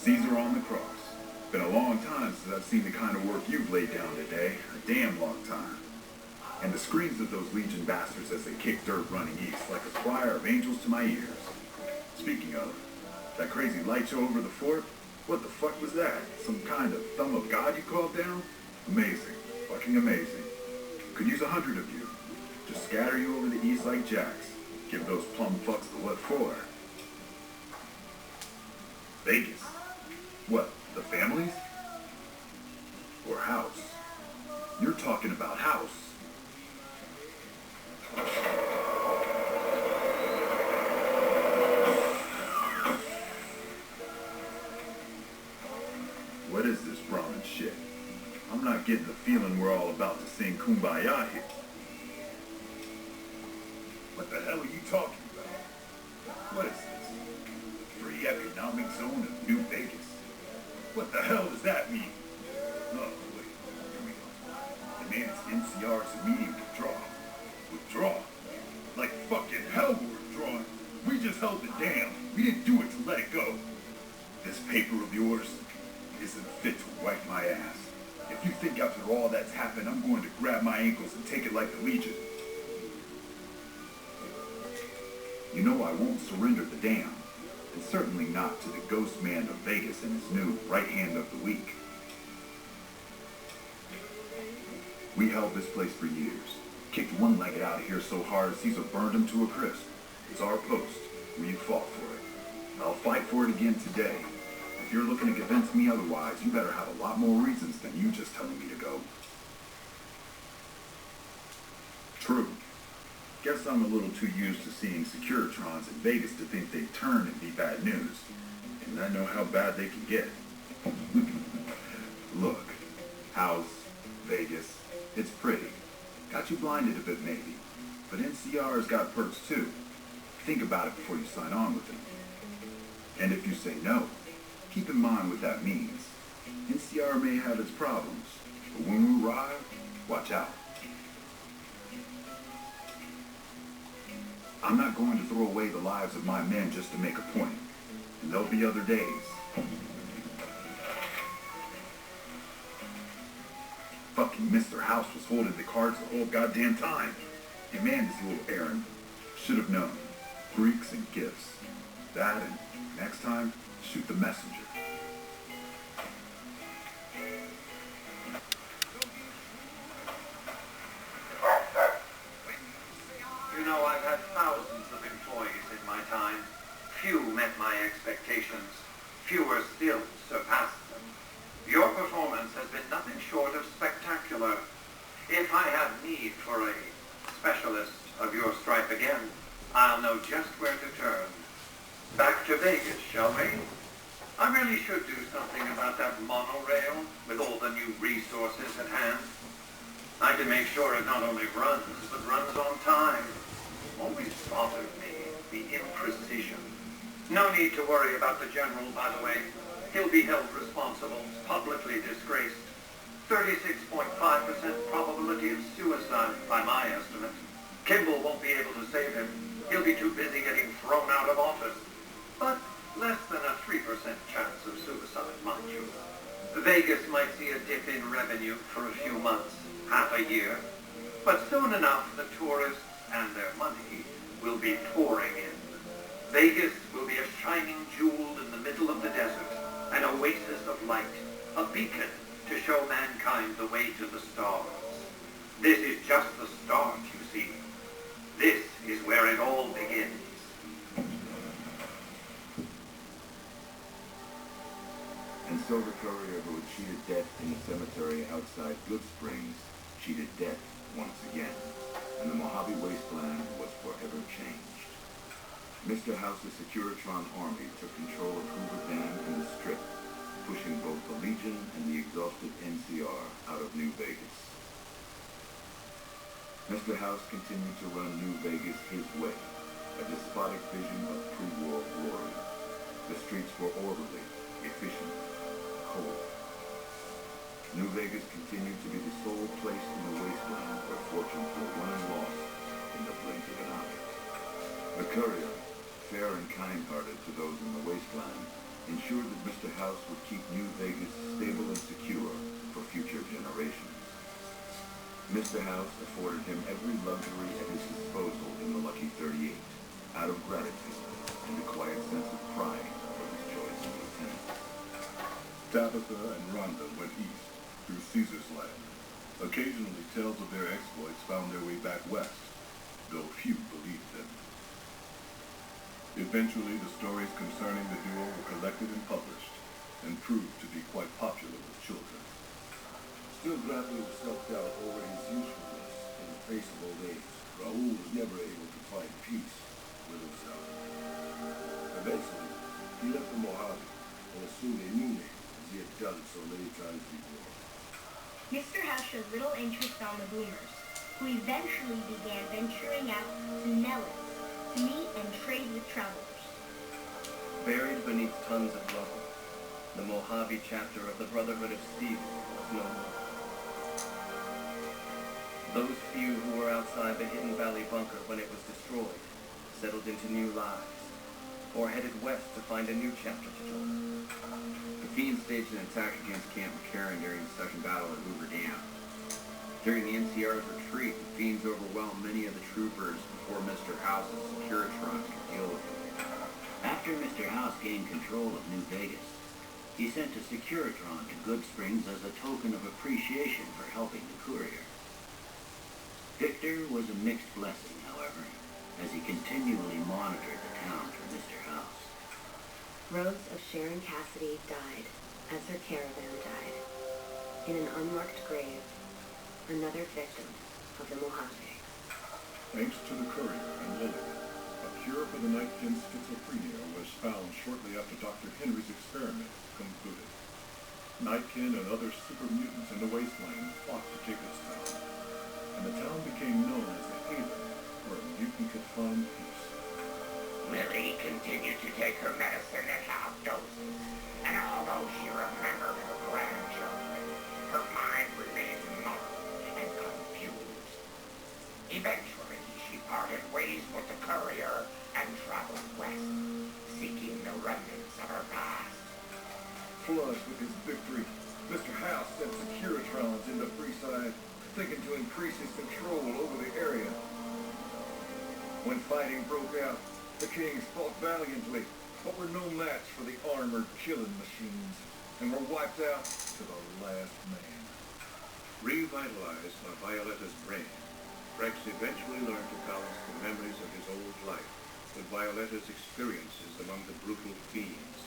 Caesar on the cross. Been a long time since I've seen the kind of work you've laid down today. A damn long time. And the screams of those Legion bastards as they kick dirt running east like a choir of angels to my ears. Speaking of, that crazy light show over the fort? What the fuck was that? Some kind of thumb of God you called down? Amazing. Fucking amazing. Could use 100 of you. Just scatter you over the east like jacks. Give those plum fucks the what for. Vegas. What, the families? Or house? You're talking about house. What is this Brahmin shit? I'm not getting the feeling we're all about to sing Kumbaya here. What the hell are you talking about? What is this? Free economic zone of New Vegas? What the hell does that mean? Oh, wait, here we go. Demands NCR's immediate withdrawal. Withdraw? Like fucking hell we're withdrawing. We just held the dam. We didn't do it to let it go. This paper of yours isn't fit to wipe my ass. If you think after all that's happened, I'm going to grab my ankles and take it like the Legion. You know I won't surrender the dam, and certainly not to the ghost man of Vegas and his new right hand of the week. We held this place for years. Kicked one-legged out of here so hard Caesar burned him to a crisp. It's our post. We fought for it. I'll fight for it again today. If you're looking to convince me otherwise, you better have a lot more reasons than you just telling me to go. True. Guess I'm a little too used to seeing Securitrons in Vegas to think they'd turn and be bad news. And I know how bad they can get. Look, house, Vegas, it's pretty. Got you blinded a bit maybe. But NCR's got perks too. Think about it before you sign on with them. And if you say no, keep in mind what that means. NCR may have its problems, but when we arrive, watch out. I'm not going to throw away the lives of my men just to make a point. And there'll be other days. Fucking Mr. House was holding the cards the whole goddamn time. He manned his little errand. Should have known. Greeks and gifts. That and next time, shoot the messenger. You know, I've had thousands of employees in my time. Few met my expectations. Fewer still surpassed them. Your performance has been nothing short of spectacular. If I have need for a specialist of your stripe again, I'll know just where to turn. Back to Vegas, shall we? I really should do something about that monorail with all the new resources at hand. I can make sure it not only runs, but runs on time. Always bothered me, the imprecision. No need to worry about the general, by the way. He'll be held responsible, publicly disgraced. 36.5% probability of suicide, by my estimate. Kimball won't be able to save him. He'll be too busy getting thrown out of office. But less than a 3% chance of suicide, mind you. Vegas might see a dip in revenue for a few months, half a year. But soon enough, the tourists and their money will be pouring in. Vegas will be a shining jewel in the middle of the desert, an oasis of light, a beacon to show mankind the way to the stars. This is just the start, you see. This is where it all begins. And so the courier who had cheated death in the cemetery outside Good Springs cheated death once again, and the Mojave Wasteland was forever changed. Mr. House's Securitron army took control of Hoover Dam and the Strip, pushing both the Legion and the exhausted NCR out of New Vegas. Mr. House continued to run New Vegas his way, a despotic vision of pre-war glory. The streets were orderly, efficient, cold. New Vegas continued to be the sole place in the wasteland where fortunes were won and lost in the blink of an eye. The courier, fair and kind-hearted to those in the wasteland, ensured that Mr. House would keep New Vegas stable and secure for future generations. Mr. House afforded him every luxury at his disposal in the Lucky 38, out of gratitude and a quiet sense of pride for his choice of lieutenant. Tabitha and Rhonda went east through Caesar's Land. Occasionally, tales of their exploits found their way back west, though few believed them. Eventually, the stories concerning the duo were collected and published, and proved to be quite popular with children. Still grappling with self-doubt over his usefulness in the face of old age, Raoul was never able to find peace with himself. Eventually, he left the Mojave and assumed a new name, as he had done so many times before. Mr. House showed little interest on the boomers, who eventually began venturing out to Nellis to meet and trade with travelers. Buried beneath tons of rubble, the Mojave chapter of the Brotherhood of Steel was no more. Those few who were outside the Hidden Valley bunker when it was destroyed settled into new lives, or headed west to find a new chapter to join. The Fiends staged an attack against Camp McCarran during the Second Battle at Hoover Dam. During the NCR's retreat, the Fiends overwhelmed many of the troopers before Mr. House's Securitrons could deal with them. After Mr. House gained control of New Vegas, he sent a Securitron to Good Springs as a token of appreciation for helping the courier. Victor was a mixed blessing, however, as he continually monitored the town for Mr. House. Rose of Sharon Cassidy died as her caravan died. In an unmarked grave, another victim of the Mojave. Thanks to the courier and Lily, a cure for the Nightkin schizophrenia was found shortly after Dr. Henry's experiment concluded. Nightkin and other super mutants in the wasteland flocked to Jacobstown, and the town became known as the haven where a mutant could find peace. Lily continued to take her medicine at half doses, and although she remembered her grandchildren, her mind remained muddled and confused. Eventually, she parted ways with the courier and traveled west, seeking the remnants of her past. Flushed with his victory, Mr. House sent Securitrons into Freeside, thinking to increase his control over the area. When fighting broke out, the Kings fought valiantly, but were no match for the armored killing machines, and were wiped out to the last man. Revitalized by Violetta's brain, Rex eventually learned to balance the memories of his old life with Violetta's experiences among the brutal fiends.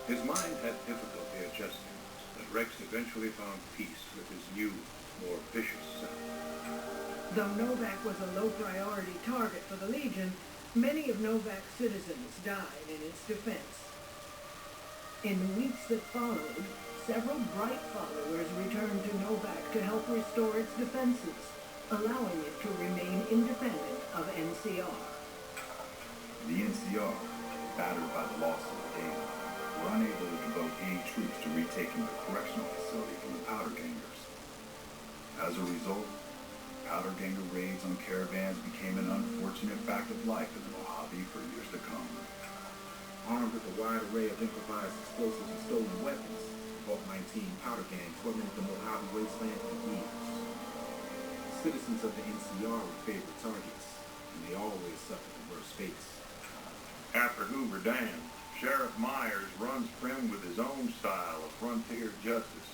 His mind had difficulty adjusting, but Rex eventually found peace with his new, more vicious self. Though Novak was a low-priority target for the Legion, many of Novak's citizens died in its defense. In the weeks that followed, several bright followers returned to Novak to help restore its defenses, allowing it to remain independent of NCR. The NCR, battered by the loss of the dam, were unable to devote any troops to retaking the correctional facility from the Powder Gangers. As a result, Powder Ganger raids on caravans became an unfortunate fact of life in the Mojave for years to come. Armed with a wide array of improvised explosives and stolen weapons, Vault 19 Powder Gang tormented the Mojave wasteland for years. Citizens of the NCR were favorite targets, and they always suffered the worst fates. After Hoover Dam, Sheriff Myers runs Prim with his own style of frontier justice.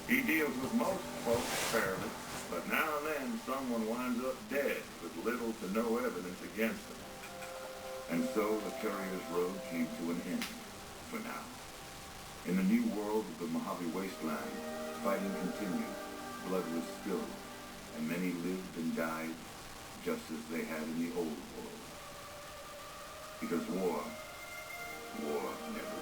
He deals with most folks fairly, but now and then someone winds up dead with little to no evidence against them. And so the Courier's road came to an end, for now. In the new world of the Mojave Wasteland, fighting continued, blood was spilled, and many lived and died just as they had in the old world. Because war never